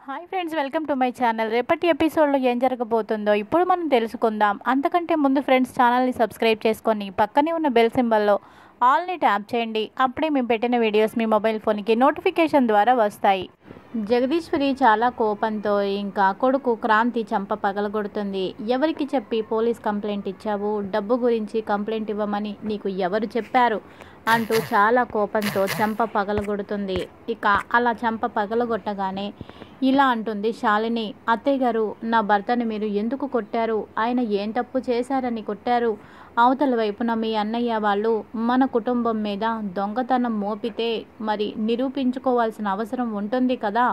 Hi friends, welcome to my channel. రేపటి ఎపిసోడ్లో ఏం జరగబోతుందో ఇప్పుడు మనం తెలుసుకుందాం. అంతకంటే ముందు ఫ్రెండ్స్, ఛానల్ని సబ్స్క్రైబ్ చేసుకొని పక్కనే ఉన్న బెల్ సింబల్లో ఆల్ని ట్యాప్ చేయండి. అప్పుడే మేము పెట్టిన వీడియోస్ మీ మొబైల్ ఫోన్కి నోటిఫికేషన్ ద్వారా వస్తాయి. జగదీశ్వరి చాలా కోపంతో ఇంకా కొడుకు క్రాంతి చంప పగలగొడుతుంది. ఎవరికి చెప్పి పోలీస్ కంప్లైంట్ ఇచ్చావు? డబ్బు గురించి కంప్లైంట్ ఇవ్వమని నీకు ఎవరు చెప్పారు అంటూ చాలా కోపంతో చంప పగలగొడుతుంది. ఇక అలా చంప పగలగొట్టగానే ఇలా అంటుంది శాలిని, అత్తయ్య గారు, నా భర్తని మీరు ఎందుకు కొట్టారు? ఆయన ఏం తప్పు చేశారని కొట్టారు? అవతల వైపున మీ అన్నయ్య వాళ్ళు మన కుటుంబం మీద దొంగతనం మోపితే మరి నిరూపించుకోవాల్సిన అవసరం ఉంటుంది కదా.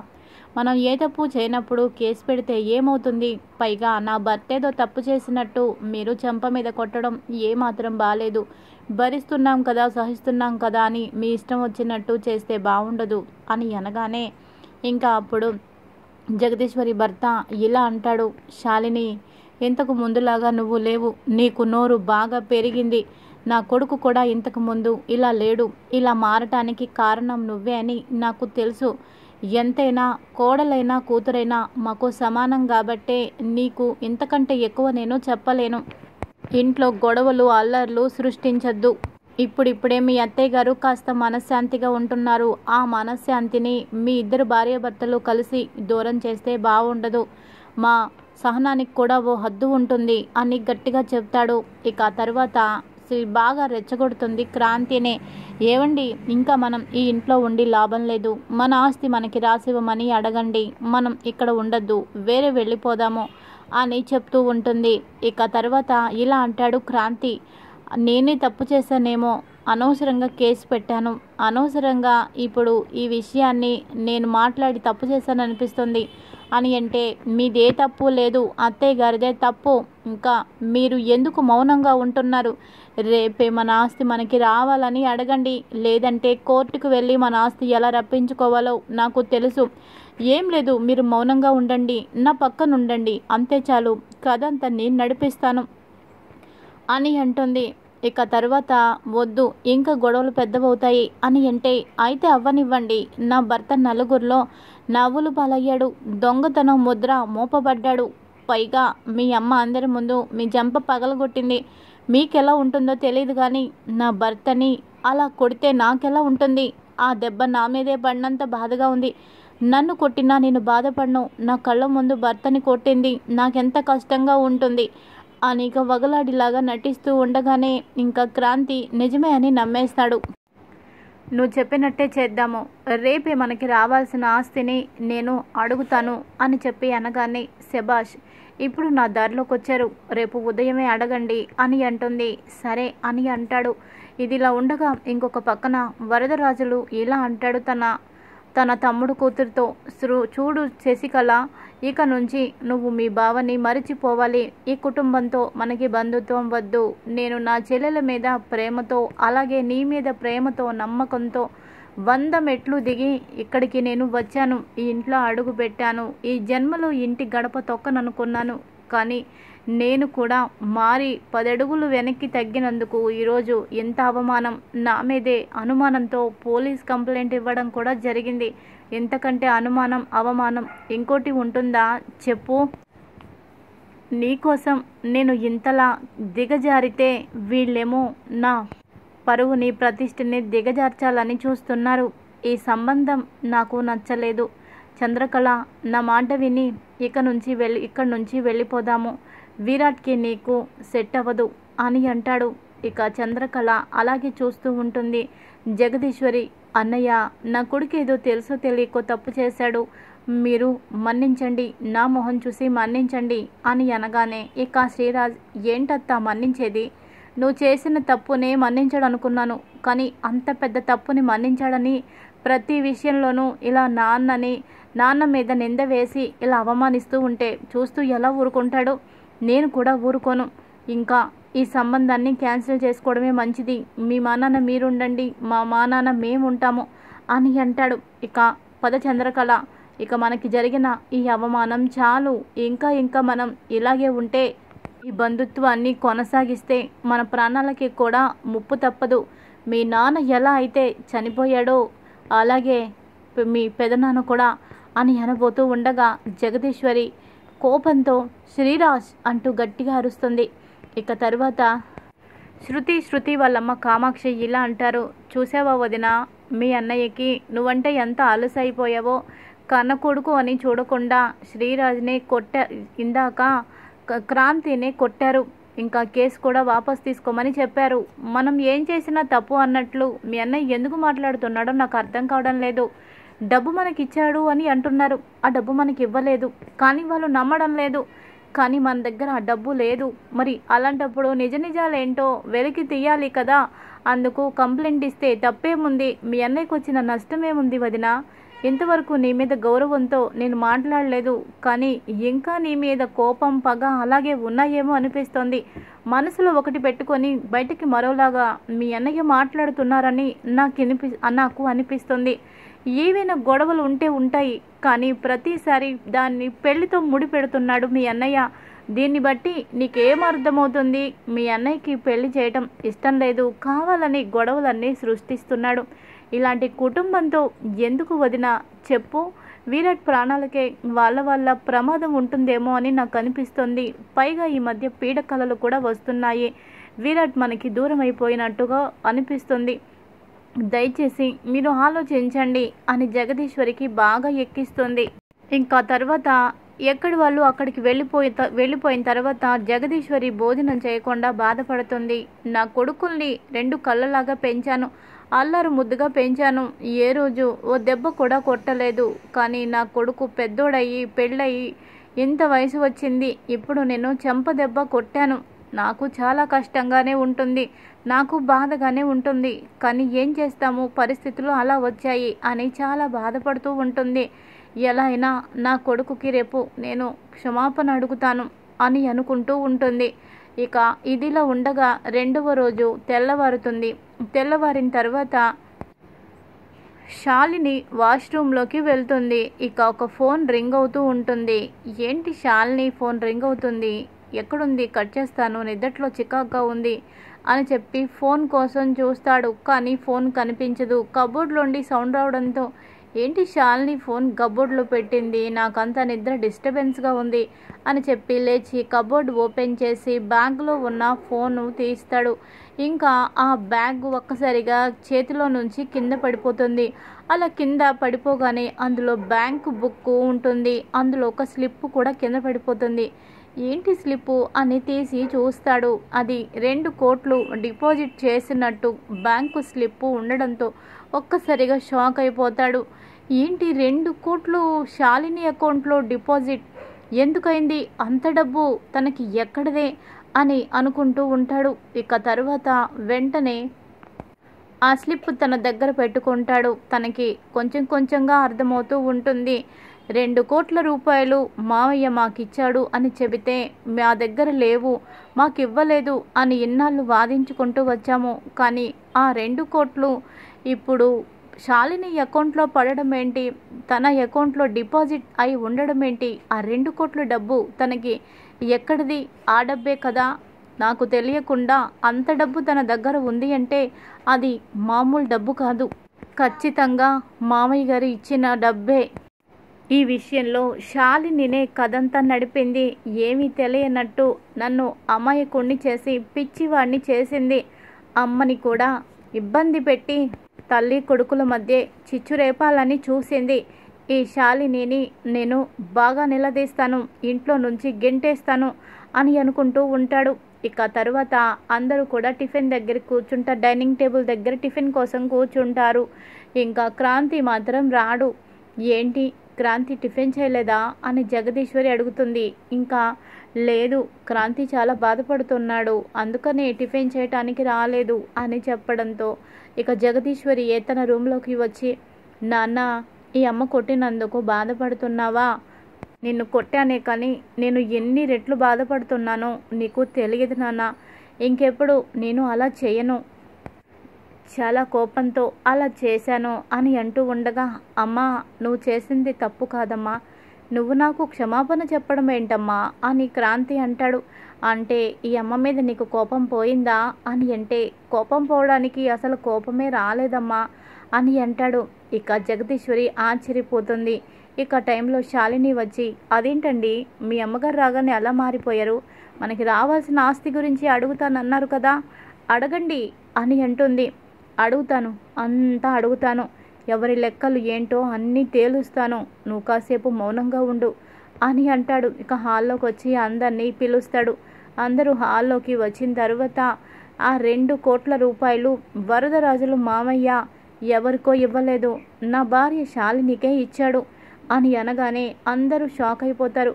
మనం ఏ తప్పు చేయనప్పుడు కేసు పెడితే ఏమవుతుంది? పైగా నా భర్త ఏదో తప్పు చేసినట్టు మీరు చెంప మీద కొట్టడం ఏమాత్రం బాలేదు. భరిస్తున్నాం కదా, సహిస్తున్నాం కదా అని మీ ఇష్టం వచ్చినట్టు చేస్తే బాగుండదు అని అనగానే ఇంకా అప్పుడు జగదీశ్వరి భర్త ఇలా అంటాడు, శాలిని, ఇంతకు ముందులాగా నువ్వు లేవు. నీకు నోరు బాగా పెరిగింది. నా కొడుకు కూడా ఇంతకు ముందు ఇలా లేడు. ఇలా మారటానికి కారణం నువ్వే అని నాకు తెలుసు. ఎంతైనా కోడలైనా కూతురైనా మాకు సమానం కాబట్టే నీకు ఇంతకంటే ఎక్కువ నేను చెప్పలేను. ఇంట్లో గొడవలు అల్లర్లు సృష్టించద్దు. ఇప్పుడిప్పుడే మీ అత్తయ్య గారు కాస్త మనశ్శాంతిగా ఉంటున్నారు. ఆ మనశ్శాంతిని మీ ఇద్దరు భార్యాభర్తలు కలిసి దూరం చేస్తే బాగుండదు. మా సహనానికి కూడా ఓ హద్దు ఉంటుంది అని గట్టిగా చెప్తాడు. ఇక తర్వాత బాగా రెచ్చగొడుతుంది క్రాంతినే. ఏవండి, ఇంకా మనం ఈ ఇంట్లో ఉండి లాభం లేదు. మన ఆస్తి మనకి రాసివ్వమని అడగండి. మనం ఇక్కడ ఉండద్దు, వేరే వెళ్ళిపోదాము అని చెప్తూ ఉంటుంది. ఇక తర్వాత ఇలా అంటాడు క్రాంతి, నేనే తప్పు చేశానేమో, అనవసరంగా కేసు పెట్టాను. అనవసరంగా ఇప్పుడు ఈ విషయాన్ని నేను మాట్లాడి తప్పు చేశాను అనిపిస్తుంది అని అంటే, మీదే తప్పు లేదు, అత్తయ్య గారిదే తప్పు. ఇంకా మీరు ఎందుకు మౌనంగా ఉంటున్నారు? రేపే మన ఆస్తి మనకి రావాలని అడగండి. లేదంటే కోర్టుకు వెళ్ళి మన ఆస్తి ఎలా రప్పించుకోవాలో నాకు తెలుసు. ఏం లేదు, మీరు మౌనంగా ఉండండి, నా పక్కన ఉండండి, అంతే చాలు. కథ అంతా నేను నడిపిస్తాను అని అంటుంది. ఇక తర్వాత వద్దు, ఇంకా గొడవలు పెద్దవవుతాయి అని అంటే, అయితే అవ్వనివ్వండి. నా భర్త నలుగురిలో నవ్వులు పాలయ్యాడు, దొంగతనం ముద్ర మోపబడ్డాడు. పైగా మీ అమ్మ అందరి ముందు మీ జంప పగలగొట్టింది. మీకెలా ఉంటుందో తెలియదు కానీ నా భర్తని అలా కొడితే నాకెలా ఉంటుంది? ఆ దెబ్బ నా మీదే పడినంత బాధగా ఉంది. నన్ను కొట్టినా నేను బాధపడను. నా కళ్ళ ముందు భర్తని కొట్టింది, నాకెంత కష్టంగా ఉంటుంది అని ఇక వగలాడిలాగా నటిస్తూ ఉండగానే ఇంకా క్రాంతి నిజమే అని నమ్మేస్తాడు. నువ్వు చెప్పినట్టే చేద్దాము. రేపే మనకి రావాల్సిన ఆస్తిని నేను అడుగుతాను అని చెప్పి అనగానే, శబాష్, ఇప్పుడు నా దారిలోకి వచ్చారు, రేపు ఉదయమే అడగండి అని అంటుంది. సరే అని అంటాడు. ఇదిలా ఉండగా ఇంకొక పక్కన వరదరాజులు ఇలా అంటాడు తన తమ్ముడు కూతురుతో, చూడు శశికళ, ఇక నుంచి నువ్వు మీ బావని మరిచిపోవాలి. ఈ కుటుంబంతో మనకి బంధుత్వం వద్దు. నేను నా చెల్లెల మీద ప్రేమతో, అలాగే నీ మీద ప్రేమతో, నమ్మకంతో 100 మెట్లు దిగి ఇక్కడికి నేను వచ్చాను. ఈ ఇంట్లో అడుగు పెట్టాను. ఈ జన్మలో ఇంటి గడప తొక్కననుకున్నాను. కానీ నేను కూడా మారి 10 అడుగులు వెనక్కి తగ్గినందుకు ఈరోజు ఎంత అవమానం. నా మీదే అనుమానంతో పోలీస్ కంప్లైంట్ ఇవ్వడం కూడా జరిగింది. ఎంతకంటే అనుమానం, అవమానం ఇంకోటి ఉంటుందా చెప్పు? నీకోసం నేను ఇంతలా దిగజారితే వీళ్ళేమో నా పరువుని, ప్రతిష్టని దిగజార్చాలని చూస్తున్నారు. ఈ సంబంధం నాకు నచ్చలేదు. చంద్రకళ, నా మాట విని ఇక్కడి నుంచి వెళ్ళిపోదాము. విరాట్కి నీకు సెట్ అవ్వదు అని అంటాడు. ఇక చంద్రకళ అలాగే చూస్తూ ఉంటుంది. జగదీశ్వరి, అన్నయ్య, నా కొడుకు ఏదో తెలుసో తెలియకో తప్పు చేశాడు, మీరు మన్నించండి, నా మొహం చూసి మన్నించండి అని అనగానే ఇక శ్రీరాజ్, ఏంటత్తా మన్నించేది? నువ్వు చేసిన తప్పునే మన్నించాడు అనుకున్నాను, కానీ అంత పెద్ద తప్పుని మన్నించాడని ప్రతి విషయంలోనూ ఇలా నాన్న మీద నింద వేసి ఇలా అవమానిస్తూ ఉంటే చూస్తూ ఎలా ఊరుకుంటాడో? నేను కూడా ఊరుకోను. ఇంకా ఈ సంబంధాన్ని క్యాన్సిల్ చేసుకోవడమే మంచిది. మీ మా నాన్న మీరుండండి, మా నాన్న మేము ఉంటాము అని అంటాడు. ఇక పద చంద్రకళ, ఇక మనకి జరిగిన ఈ అవమానం చాలు. ఇంకా మనం ఇలాగే ఉంటే, ఈ బంధుత్వాన్ని కొనసాగిస్తే మన ప్రాణాలకి కూడా ముప్పు తప్పదు. మీ నాన్న ఎలా అయితే చనిపోయాడో అలాగే మీ పెదనాన్న కూడా అని అనబోతూ ఉండగా జగదీశ్వరి కోపంతో శ్రీరాజ్ అంటూ గట్టిగా అరుస్తుంది. ఇక తర్వాత శృతి వాళ్ళమ్మ కామాక్షి ఇలా అంటారు, చూసావా వదిన, మీ అన్నయ్యకి నువ్వంటే ఎంత అలసైపోయావో. కన్న కొడుకు అని చూడకుండా శ్రీరాజ్ని ఇందాక క్రాంతిని కొట్టారు. ఇంకా కేసు కూడా వాపస్ తీసుకోమని చెప్పారు. మనం ఏం చేసినా తప్పు అన్నట్లు మీ అన్నయ్య ఎందుకు మాట్లాడుతున్నాడో నాకు అర్థం కావడం లేదు. డబ్బు మనకిచ్చాడు అని అంటున్నారు, ఆ డబ్బు మనకి ఇవ్వలేదు, కానీ వాళ్ళు నమ్మడం లేదు. కానీ మన దగ్గర ఆ డబ్బు లేదు. మరి అలాంటప్పుడు నిజాలేంటో వెలికి తీయాలి కదా. అందుకు కంప్లైంట్ ఇస్తే తప్పేముంది, మీ అన్నయ్యకు వచ్చిన నష్టమేముంది వదిన. ఇంతవరకు నీ మీద గౌరవంతో నేను మాట్లాడలేదు, కానీ ఇంకా నీ మీద కోపం పగ అలాగే ఉన్నాయేమో అనిపిస్తోంది. మనసులో ఒకటి పెట్టుకొని బయటికి మరోలాగా మీ అన్నయ్య మాట్లాడుతున్నారని నాకు అనిపిస్తుంది. ఏవైనా గొడవలు ఉంటే ఉంటాయి, కానీ ప్రతిసారి దాన్ని పెళ్లితో ముడిపెడుతున్నాడు మీ అన్నయ్య. దీన్ని బట్టి నీకేమర్థమవుతుంది? మీ అన్నయ్యకి పెళ్లి చేయటం ఇష్టం లేదు, కావాలని గొడవలన్నీ సృష్టిస్తున్నాడు. ఇలాంటి కుటుంబంతో ఎందుకు వదిన చెప్పు? విరాట్ ప్రాణాలకే వాళ్ళ ప్రమాదం ఉంటుందేమో అని నాకు అనిపిస్తుంది. పైగా ఈ మధ్య పీడకలలు కూడా వస్తున్నాయి. విరాట్ మనకి దూరం అయిపోయినట్టుగా అనిపిస్తుంది. దయచేసి మీరు ఆలోచించండి అని జగదీశ్వరికి బాగా ఎక్కిస్తుంది. ఇంకా తర్వాత ఎక్కడి వాళ్ళు అక్కడికి వెళ్ళిపోయిన తర్వాత జగదీశ్వరి భోజనం చేయకుండా బాధపడుతుంది. నా కొడుకుల్ని 2 కళ్ళలాగా పెంచాను, అల్లరు ముద్దుగా పెంచాను, ఏ రోజు ఓ దెబ్బ కూడా కొట్టలేదు. కానీ నా కొడుకు పెద్దోడయ్యి పెళ్ళయి ఇంత వయసు వచ్చింది, ఇప్పుడు నేను చెంప దెబ్బ కొట్టాను. నాకు చాలా కష్టంగానే ఉంటుంది, నాకు బాధగానే ఉంటుంది. కానీ ఏం చేస్తాము, పరిస్థితులు అలా వచ్చాయి అని చాలా బాధపడుతూ ఉంటుంది. ఎలా అయినా నా కొడుకుకి రేపు నేను క్షమాపణ అడుగుతాను అని అనుకుంటూ ఉంటుంది. ఇక ఇదిలా ఉండగా 2వ రోజు తెల్లవారుతుంది. తెల్లవారిన తర్వాత శాలిని వాష్రూమ్లోకి వెళ్తుంది. ఇక ఒక ఫోన్ రింగ్ అవుతూ ఉంటుంది. ఏంటి శాలిని ఫోన్ రింగ్ అవుతుంది, ఎక్కడుంది, కట్ చేస్తాను, నిద్దట్లో చికాగ్గా ఉంది అని చెప్పి ఫోన్ కోసం చూస్తాడు. కానీ ఫోన్ కనిపించదు. కబోర్డ్లోండి సౌండ్ రావడంతో ఏంటి శాలిని ఫోన్ కబోర్డ్లో పెట్టింది, నాకంతా నిద్ర డిస్టర్బెన్స్గా ఉంది అని చెప్పి లేచి కబోర్డ్ ఓపెన్ చేసి బ్యాగ్లో ఉన్న ఫోను తీస్తాడు. ఇంకా ఆ బ్యాగ్ ఒక్కసారిగా చేతిలో నుంచి కింద పడిపోతుంది. అలా కింద పడిపోగానే అందులో బ్యాంక్ బుక్ ఉంటుంది, అందులో ఒక స్లిప్ కూడా కింద పడిపోతుంది. ఏంటి స్లిప్పు అని తీసి చూస్తాడు. అది 2 కోట్లు డిపాజిట్ చేసినట్టు బ్యాంకు స్లిప్పు ఉండడంతో ఒక్కసారిగా షాక్ అయిపోతాడు. ఏంటి 2 కోట్లు శాలిని అకౌంట్లో డిపాజిట్ ఎందుకైంది, అంత డబ్బు తనకి ఎక్కడదే అని అనుకుంటూ ఉంటాడు. ఇక తర్వాత వెంటనే ఆ స్లిప్ తన దగ్గర పెట్టుకుంటాడు. తనకి కొంచెంగా అర్థమవుతూ ఉంటుంది. 2 కోట్ల రూపాయలు మావయ్య మాకిచ్చాడు అని చెబితే మా దగ్గర లేవు, మాకివ్వలేదు అని ఇన్నాళ్ళు వాదించుకుంటూ వచ్చాము. కానీ ఆ 2 కోట్లు ఇప్పుడు శాలిని అకౌంట్లో పడడం ఏంటి, తన అకౌంట్లో డిపాజిట్ అయి ఉండడం ఏంటి, ఆ 2 కోట్ల డబ్బు తనకి ఎక్కడిది, ఆ డబ్బే కదా. నాకు తెలియకుండా అంత డబ్బు తన దగ్గర ఉంది అంటే అది మామూలు డబ్బు కాదు, ఖచ్చితంగా మామయ్య గారు ఇచ్చిన డబ్బే. ఈ విషయంలో శాలినినే కథంతా నడిపింది. ఏమీ తెలియనట్టు నన్ను అమాయకుణ్ణి చేసి పిచ్చివాణ్ణి చేసింది. అమ్మని కూడా ఇబ్బంది పెట్టి తల్లి కొడుకుల మధ్య చిచ్చు రేపాలని చూసింది. ఈ శాలినిని నేను బాగా నిలదీస్తాను, ఇంట్లో నుంచి గెంటేస్తాను అని అనుకుంటూ ఉంటాడు. ఇక తర్వాత అందరూ కూడా టిఫిన్ దగ్గర కూర్చుంటారు. డైనింగ్ టేబుల్ దగ్గర టిఫిన్ కోసం కూర్చుంటారు. ఇంకా క్రాంతి మాత్రం రాడు. ఏంటి క్రాంతి టిఫిన్ చేయలేదా అని జగదీశ్వరి అడుగుతుంది. ఇంకా లేదు, క్రాంతి చాలా బాధపడుతున్నాడు, అందుకని టిఫిన్ చేయటానికి రాలేదు అని చెప్పడంతో ఇక జగదీశ్వరి తన రూమ్లోకి వచ్చి, నాన్న ఈ అమ్మ కొట్టినందుకు బాధపడుతున్నావా? నిన్ను కొట్టానే కానీ నేను ఎన్ని రెట్లు బాధపడుతున్నానో నీకు తెలియదు నాన్న. ఇంకెప్పుడు నేను అలా చేయను, చాలా కోపంతో అలా చేశాను అని అంటూ ఉండగా, అమ్మా నువ్వు చేసింది తప్పు కాదమ్మా, నువ్వు నాకు క్షమాపణ చెప్పడం ఏంటమ్మా అని క్రాంతి అంటాడు. అంటే ఈ అమ్మ మీద నీకు కోపం పోయిందా అని అంటే, కోపం పోవడానికి అసలు కోపమే రాలేదమ్మా అని అంటాడు. ఇక జగదీశ్వరి ఆశ్చర్యపోతుంది. ఇక టైంలో శాలిని వచ్చి, అదేంటండి మీ అమ్మగారు రాగానే అలా మారిపోయారు, మనకి రావాల్సిన ఆస్తి గురించి అడుగుతానన్నారు కదా, అడగండి అని అంటుంది. అడుగుతాను, అంతా అడుగుతాను, ఎవరి లెక్కలు ఏంటో అన్నీ తేలుస్తాను, నువ్వు కాసేపు మౌనంగా ఉండు అని అంటాడు. ఇక హాల్లోకి వచ్చి అందరినీ పిలుస్తాడు. అందరూ హాల్లోకి వచ్చిన తర్వాత ఆ 2 కోట్ల రూపాయలు వరదరాజులు మామయ్య ఎవరికో ఇవ్వలేదు, నా భార్య శాలినికే ఇచ్చాడు అని అనగానే అందరూ షాక్ అయిపోతారు.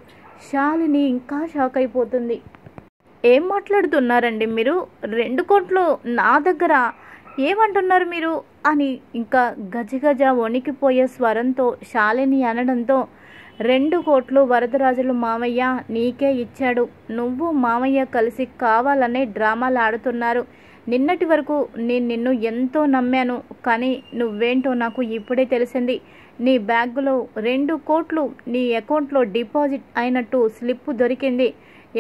శాలిని ఇంకా షాక్ అయిపోతుంది. ఏం మాట్లాడుతున్నారండి మీరు, 2 కోట్లు నా దగ్గర, ఏమంటున్నారు మీరు అని ఇంకా గజగజ వణికిపోయే స్వరంతో శాలిని అనడంతో, 2 కోట్లు వరదరాజులు మామయ్య నీకే ఇచ్చాడు, నువ్వు మామయ్య కలిసి కావాలనే డ్రామాలు ఆడుతున్నారు, నిన్నటి వరకు నేను నిన్ను ఎంతో నమ్మాను, కానీ నువ్వేంటో నాకు ఇప్పుడే తెలిసింది, నీ బ్యాగులో 2 కోట్లు నీ అకౌంట్లో డిపాజిట్ అయినట్టు స్లిప్ దొరికింది,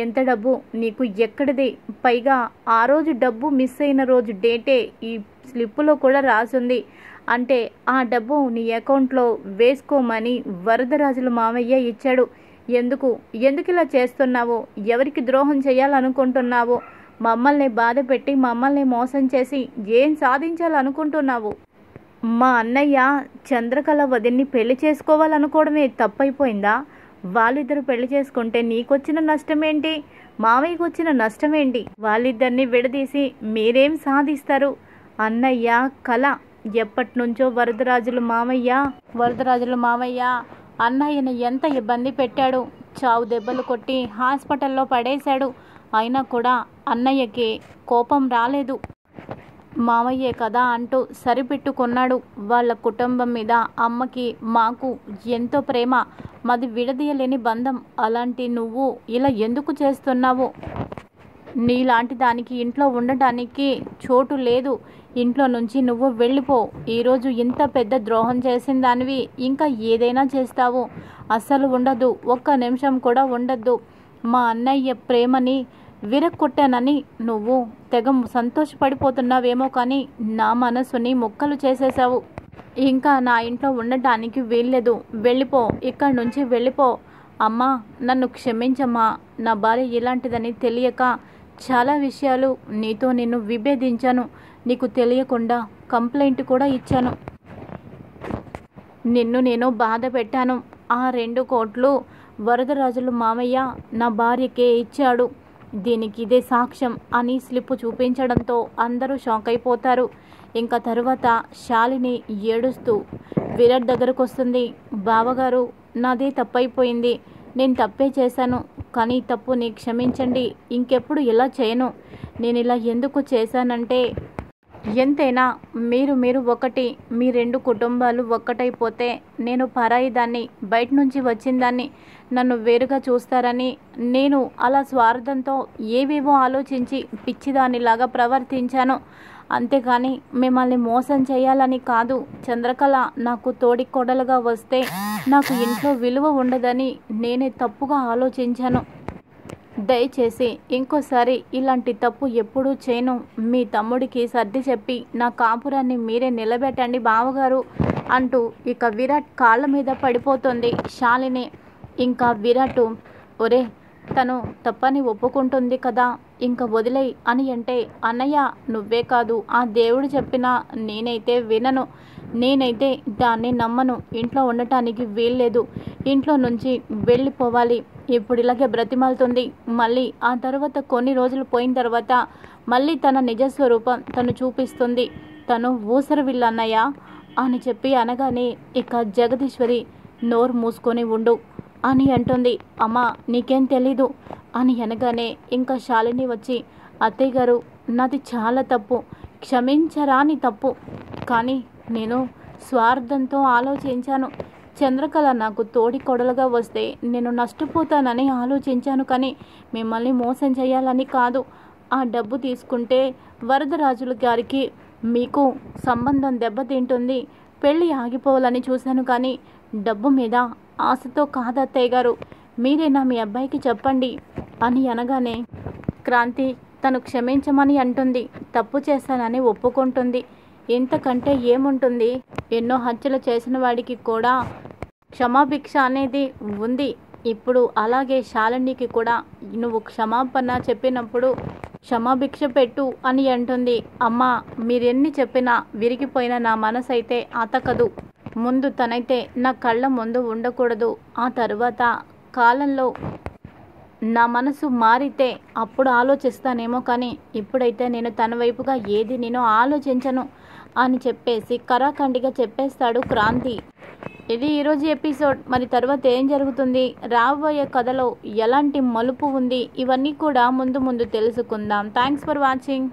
ఎంత డబ్బు నీకు ఎక్కడిది, పైగా ఆ రోజు డబ్బు మిస్ అయిన రోజు డేటే ఈ స్లిప్పులో కూడా రాసుంది, అంటే ఆ డబ్బు నీ అకౌంట్లో వేసుకోమని వరదరాజుల మామయ్య ఇచ్చాడు, ఎందుకు ఇలా చేస్తున్నావు, ఎవరికి ద్రోహం చేయాలనుకుంటున్నావు, మమ్మల్ని బాధ పెట్టి మమ్మల్ని మోసం చేసి ఏం సాధించాలనుకుంటున్నావు, మా అన్నయ్య చంద్రకళ వదిన్ని పెళ్లి చేసుకోవాలనుకోవడమే తప్పైపోయిందా, వాళ్ళిద్దరు పెళ్లి చేసుకుంటే నీకొచ్చిన నష్టమేంటి, మామయ్యకు వచ్చిన నష్టమేంటి, వాళ్ళిద్దరిని విడదీసి మీరేం సాధిస్తారు, అన్నయ్య కళ ఎప్పటినుంచో వరదరాజుల మామయ్య అన్నయ్యని ఎంత ఇబ్బంది పెట్టాడు, చావు దెబ్బలు కొట్టి హాస్పిటల్లో పడేశాడు, అయినా కూడా అన్నయ్యకి కోపం రాలేదు, మామయ్యే కదా అంటూ సరిపెట్టుకున్నాడు, వాళ్ళ కుటుంబం మీద అమ్మకి మాకు ఎంతో ప్రేమ, మాది విడదీయలేని బంధం, అలాంటి నువ్వు ఇలా ఎందుకు చేస్తున్నావు, నీలాంటి దానికి ఇంట్లో ఉండటానికి చోటు లేదు, ఇంట్లో నుంచి నువ్వు వెళ్ళిపో, ఈరోజు ఇంత పెద్ద ద్రోహం చేసిన దానివి ఇంకా ఏదైనా చేస్తావు, అస్సలు ఉండదు, ఒక్క నిమిషం కూడా ఉండద్దు, మా అన్నయ్య ప్రేమని విరక్కొట్టానని నువ్వు తెగ సంతోషపడిపోతున్నావేమో, కానీ నా మనసుని ముక్కలు చేసేసావు, ఇంకా నా ఇంట్లో ఉండటానికి వీల్లేదు, వెళ్ళిపో, ఇక్కడి నుంచి వెళ్ళిపో, అమ్మా నన్ను క్షమించమ్మా, నా భార్య ఇలాంటిదని తెలియక చాలా విషయాలు నీతో నిన్ను విభేదించాను, నీకు తెలియకుండా కంప్లైంట్ కూడా ఇచ్చాను, నిన్ను నేను బాధ పెట్టాను, ఆ 2 కోట్లు వరదరాజులు మామయ్య నా భార్యకే ఇచ్చాడు, దీనికి ఇదే సాక్ష్యం అని స్లిప్ చూపించడంతో అందరూ షాక్ అయిపోతారు. ఇంకా తరువాత శాలిని ఏడుస్తూ విరాట్ దగ్గరకు వస్తుంది. బావగారు నాదే తప్పైపోయింది, నేను తప్పే చేశాను, కానీ తప్పుని క్షమించండి, ఇంకెప్పుడు ఇలా చేయను, నేను ఇలా ఎందుకు చేశానంటే ఎంతైనా మీరు ఒకటి, మీ 2 కుటుంబాలు ఒక్కటైపోతే నేను పరాయి దాన్ని, బయట నుంచి వచ్చిన దాన్ని, నన్ను వేరుగా చూస్తారని నేను అలా స్వార్థంతో ఏవేవో ఆలోచించి పిచ్చిదానిలాగా ప్రవర్తించాను, అంతేకాని మిమ్మల్ని మోసం చేయాలని కాదు, చంద్రకళ నాకు తోడి కోడలుగా వస్తే నాకు ఇంట్లో విలువ ఉండదని నేనే తప్పుగా ఆలోచించాను, దయచేసి ఇంకోసారి ఇలాంటి తప్పు ఎప్పుడూ చేయను, మీ తమ్ముడికి సర్ది చెప్పి నా కాపురాన్ని మీరే నిలబెట్టండి బావగారు అంటూ ఇక విరాట్ కాళ్ళ మీద పడిపోతుంది శాలిని. ఇంకా విరాట్, ఒరే తను తప్పని ఒప్పుకుంటుంది కదా, ఇంకా వదిలేయి అని అంటే, అన్నయ్య నువ్వే కాదు ఆ దేవుడు చెప్పినా నేనైతే వినను, నేనైతే దాన్ని నమ్మను, ఇంట్లో ఉండటానికి వీల్లేదు, ఇంట్లో నుంచి వెళ్ళిపోవాలి, ఇప్పుడు ఇలాగే బ్రతిమాలుతుంది, మళ్ళీ ఆ తర్వాత కొన్ని రోజులు పోయిన తర్వాత మళ్ళీ తన నిజస్వరూపం తను చూపిస్తుంది, తను ఊసరవిల్లన్నయ్య అని చెప్పి అనగానే ఇక జగదీశ్వరి నోరు మూసుకొని ఉండు అని అంటుంది. అమ్మా నీకేం తెలీదు అని అనగానే ఇంకా శాలిని వచ్చి, అత్తయ్య గారు నాది చాలా తప్పు, క్షమించరాని తప్పు, కానీ నేను స్వార్థంతో ఆలోచించాను, చంద్రకళ నాకు తోడి కొడలుగా వస్తే నేను నష్టపోతానని ఆలోచించాను, కానీ మిమ్మల్ని మోసం చేయాలని కాదు, ఆ డబ్బు తీసుకుంటే వరదరాజుల గారికి మీకు సంబంధం దెబ్బతింటుంది, పెళ్ళి ఆగిపోవాలని చూశాను, కానీ డబ్బు మీద ఆశతో కాదు అత్తయ్య గారు, మీరేనా మీ అబ్బాయికి చెప్పండి అని అనగానే క్రాంతి తను క్షమించమని అంటుంది, తప్పు చేశానని ఒప్పుకుంటుంది, ఇంతకంటే ఏముంటుంది, ఎన్నో హత్యలు చేసిన వాడికి కూడా క్షమాభిక్ష అనేది ఉంది. ఇప్పుడు అలాగే శాలినికి కూడా నువ్వు క్షమాపణ చెప్పినప్పుడు క్షమాభిక్ష పెట్టు అని అంటుంది. అమ్మా, మీరెన్ని చెప్పినా విరిగిపోయిన నా మనసు అయితే అతకదు. ముందు తనైతే నా కళ్ళ ముందు ఉండకూడదు. ఆ తర్వాత కాలంలో నా మనసు మారితే అప్పుడు ఆలోచిస్తానేమో, కానీ ఇప్పుడైతే నేను తన వైపుగా ఏది నేను ఆలోచించను అని చెప్పేసి కరాఖండిగా చెప్పేస్తాడు క్రాంతి. ఇది ఈరోజు ఎపిసోడ్. మరి తర్వాత ఏం జరుగుతుంది, రాబోయే కథలో ఎలాంటి మలుపు ఉంది, ఇవన్నీ కూడా ముందు ముందు తెలుసుకుందాం. Thanks for watching.